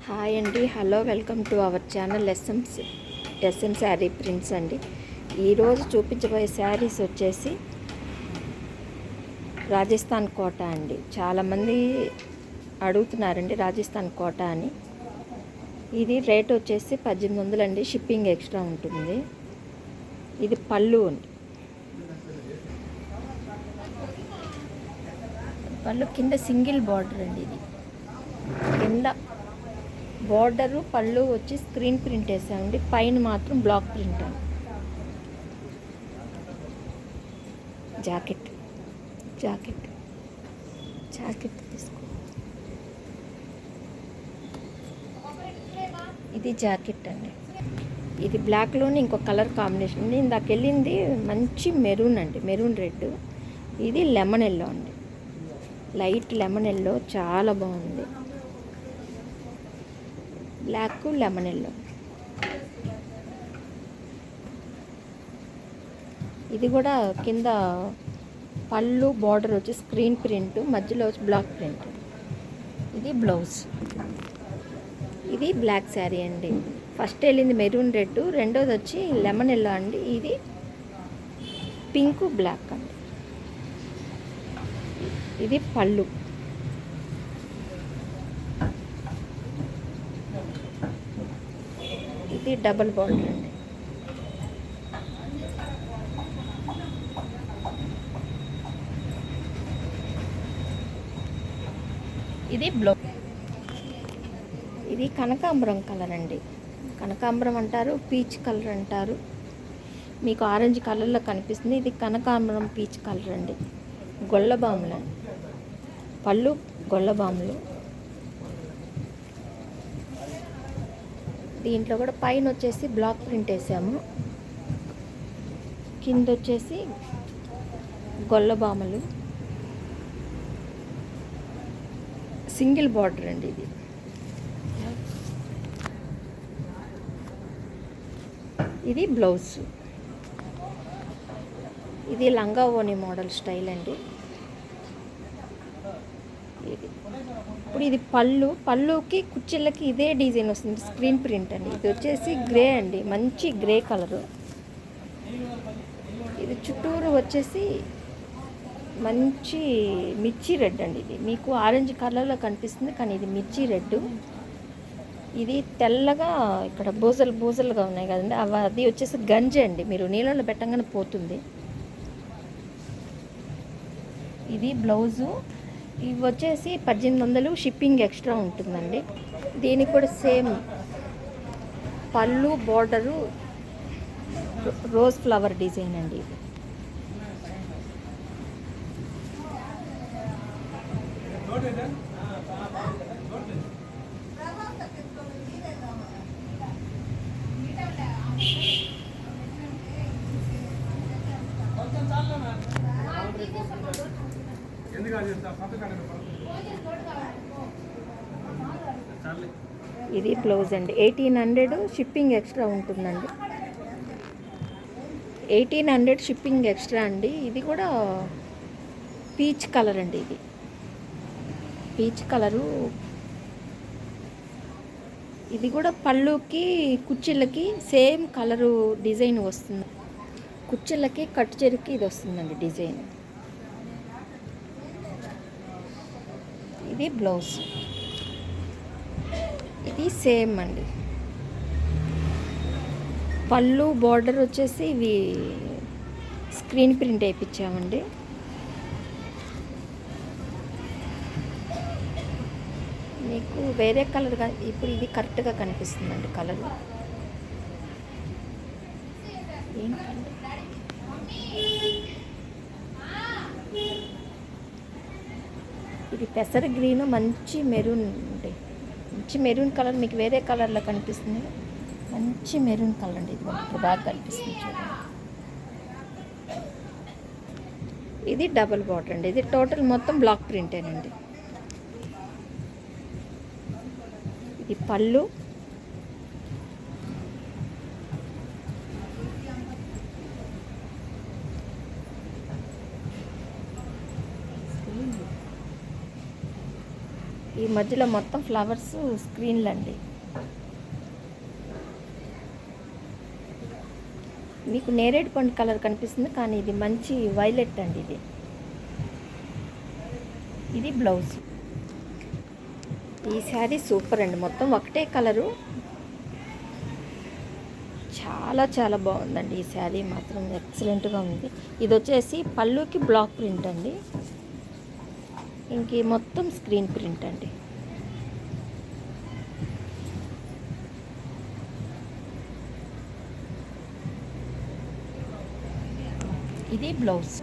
Hi అండి, hello, welcome to our channel S M sari prints అండి. ఈరోజు చూపించబోయే శారీస్ వచ్చేసి రాజస్థాన్ కోట అండి. చాలామంది అడుగుతున్నారండి రాజస్థాన్ కోట అని. ఇది రేట్ వచ్చేసి 1800 అండి, షిప్పింగ్ ఎక్స్ట్రా ఉంటుంది. ఇది పళ్ళు అండి. పళ్ళు కింద సింగిల్ బార్డర్ అండి. ఇది కింద బార్డరు పళ్ళు వచ్చి స్క్రీన్ ప్రింట్ వేసామండి, పైన మాత్రం బ్లాక్ ప్రింట్ అండి. జాకెట్ జాకెట్ జాకెట్ తీసుకో. ఇది జాకెట్ అండి. ఇది బ్లాక్లోనే ఇంకో కలర్ కాంబినేషన్ అండి. ఇందాక వెళ్ళింది మంచి మెరూన్ అండి, మెరూన్ రెడ్. ఇది లెమన్ ఎల్లో అండి, లైట్ లెమన్ ఎల్లో, చాలా బాగుంది. Black lemon yellow. ఇది కూడా కింద పళ్ళు బార్డర్ వచ్చి స్క్రీన్ ప్రింట్, మధ్యలో వచ్చి బ్లాక్ ప్రింట్. ఇది బ్లౌజ్. ఇది బ్లాక్ శారీ అండి. ఫస్ట్ వెళ్ళింది మెరూన్ రెడ్, రెండోది వచ్చి లెమన్ ఎల్లో అండి. ఇది పింక్ బ్లాక్ అండి. ఇది పళ్ళు. ఇది డబల్ బార్డర్ అండి. ఇది బ్లౌజ్. ఇది కనకాంబరం కలర్ అండి. కనకాంబరం అంటారు, పీచ్ కలర్ అంటారు. మీకు ఆరెంజ్ కలర్లో కనిపిస్తుంది. ఇది కనకాంబరం పీచ్ కలర్ అండి. గొల్లబాములు అండి. పళ్ళు గొల్లబాములు. దీంట్లో కూడా పైన వచ్చేసి బ్లాక్ ప్రింట్ వేసాము, కింద వచ్చేసి గొల్లబామలు, సింగిల్ బార్డర్ అండి. ఇది బ్లౌజ్. ఇది లంగా ఓని మోడల్ స్టైల్ అండి. ఇప్పుడు ఇది పళ్ళుకి కుర్చీలకి ఇదే డిజైన్ వస్తుంది, స్క్రీన్ ప్రింట్ అండి. ఇది వచ్చేసి గ్రే అండి, మంచి గ్రే కలరు. ఇది చుట్టూరు వచ్చేసి మంచి మిర్చి రెడ్ అండి. ఇది మీకు ఆరెంజ్ కలర్లో కనిపిస్తుంది, కానీ ఇది మిర్చి రెడ్. ఇది తెల్లగా ఇక్కడ బూజలుగా ఉన్నాయి కదండి, అది వచ్చేసి గంజి అండి. మీరు నీళ్ళలో పెట్టంగానే పోతుంది. ఇది బ్లౌజు. ఇవి వచ్చేసి 1800, షిప్పింగ్ ఎక్స్ట్రా ఉంటుందండి. దీనికి కూడా సేమ్ పళ్ళు బార్డరు రోజ్ ఫ్లవర్ డిజైన్ అండి. ఇది ఇది బ్లౌజ్ అండి. 1800, షిప్పింగ్ ఎక్స్ట్రా ఉంటుందండి. 1800 షిప్పింగ్ ఎక్స్ట్రా అండి. ఇది కూడా పీచ్ కలర్ అండి. ఇది పీచ్ కలరు. ఇది కూడా పళ్ళుకి కుర్చీలకి సేమ్ కలరు డిజైన్ వస్తుంది. కుర్చీలకి కట్ చెరుకి ఇది వస్తుందండి డిజైన్. ఇది బ్లౌజ్. ఇది సేమ్ అండి. పళ్ళు బార్డర్ వచ్చేసి ఇవి స్క్రీన్ ప్రింట్ వేయించామండి. మీకు వేరే కలర్ ఇప్పుడు ఇది కరెక్ట్గా కనిపిస్తుందండి కలర్. ఏం కలర్? ఇది పెసర గ్రీన్, మంచి మెరూన్ అండి. మంచి మెరూన్ కలర్ మీకు వేరే కలర్లో కనిపిస్తుంది, మంచి మెరూన్ కలర్ అండి. ఇది మనకి బాగా కనిపిస్తుంది చూడండి. ఇది డబల్ బార్డర్ అండి. ఇది టోటల్ మొత్తం బ్లాక్ ప్రింటేనండి. ఇది పళ్ళు. ఈ మధ్యలో మొత్తం ఫ్లవర్స్ స్క్రీన్లు అండి. మీకు నేరేడు పండు కలర్ కనిపిస్తుంది, కానీ ఇది మంచి వైలెట్ అండి. ఇది బ్లౌజ్. ఈ శారీ సూపర్ అండి, మొత్తం ఒకటే కలరు. చాలా చాలా బాగుందండి ఈ శారీ మాత్రం, ఎక్సలెంట్గా ఉంది. ఇది వచ్చేసి పళ్ళుకి బ్లాక్ ప్రింట్ అండి, ఇంక మొత్తం స్క్రీన్ ప్రింట్ అండి. ఇది బ్లౌజ్.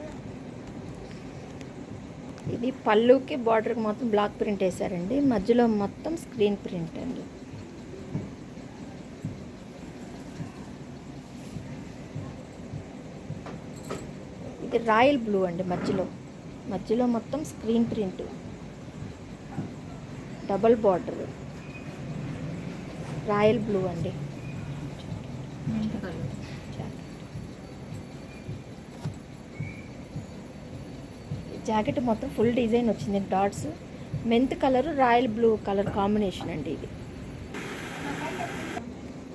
ఇది పళ్ళుకి బార్డర్కి మొత్తం బ్లాక్ ప్రింట్ వేసారండి, మధ్యలో మొత్తం స్క్రీన్ ప్రింట్ అండి. ఇది రాయల్ బ్లూ అండి, మధ్యలో మొత్తం screen print, double border, royal blue అండి. జాకెట్ మొత్తం ఫుల్ డిజైన్ వచ్చింది, dots, mint colour royal blue colour combination అండి.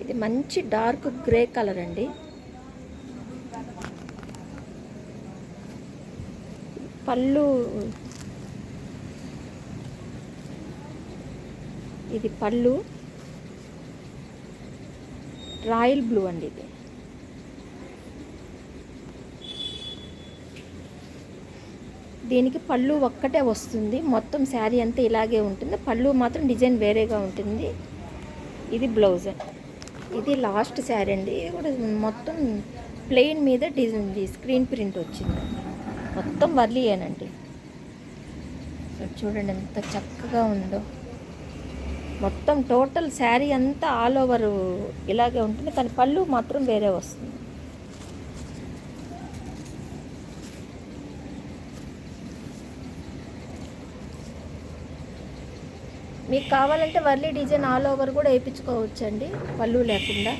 ఇది మంచి డార్క్ గ్రే కలర్ అండి. పళ్ళు, ఇది పళ్ళు రాయల్ బ్లూ అండి. ఇది దీనికి పళ్ళు ఒక్కటే వస్తుంది, మొత్తం శారీ అంతా ఇలాగే ఉంటుంది, పళ్ళు మాత్రం డిజైన్ వేరేగా ఉంటుంది. ఇది బ్లౌజ్. ఇది లాస్ట్ శారీ అండి, ఇది కూడా మొత్తం ప్లెయిన్ మీద డిజైన్ స్క్రీన్ ప్రింట్ వచ్చింది, మొత్తం వర్లీయేనండి. చూడండి ఎంత చక్కగా ఉందో, మొత్తం టోటల్ శారీ అంతా ఆల్ ఓవర్ ఇలాగే ఉంటుంది, కానీ పళ్ళు మాత్రం వేరే వస్తుంది. మీకు కావాలంటే వర్లీ డిజైన్ ఆల్ ఓవర్ కూడా వేయించుకోవచ్చండి, పళ్ళు లేకుండా.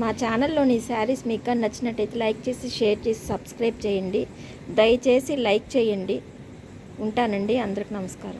మా ఛానల్లోని శారీస్ మీకు నచ్చినట్టయితే లైక్ చేసి, షేర్ చేసి, సబ్స్క్రైబ్ చేయండి. దయచేసి లైక్ చేయండి. ఉంటానండి. అందరికి నమస్కారం.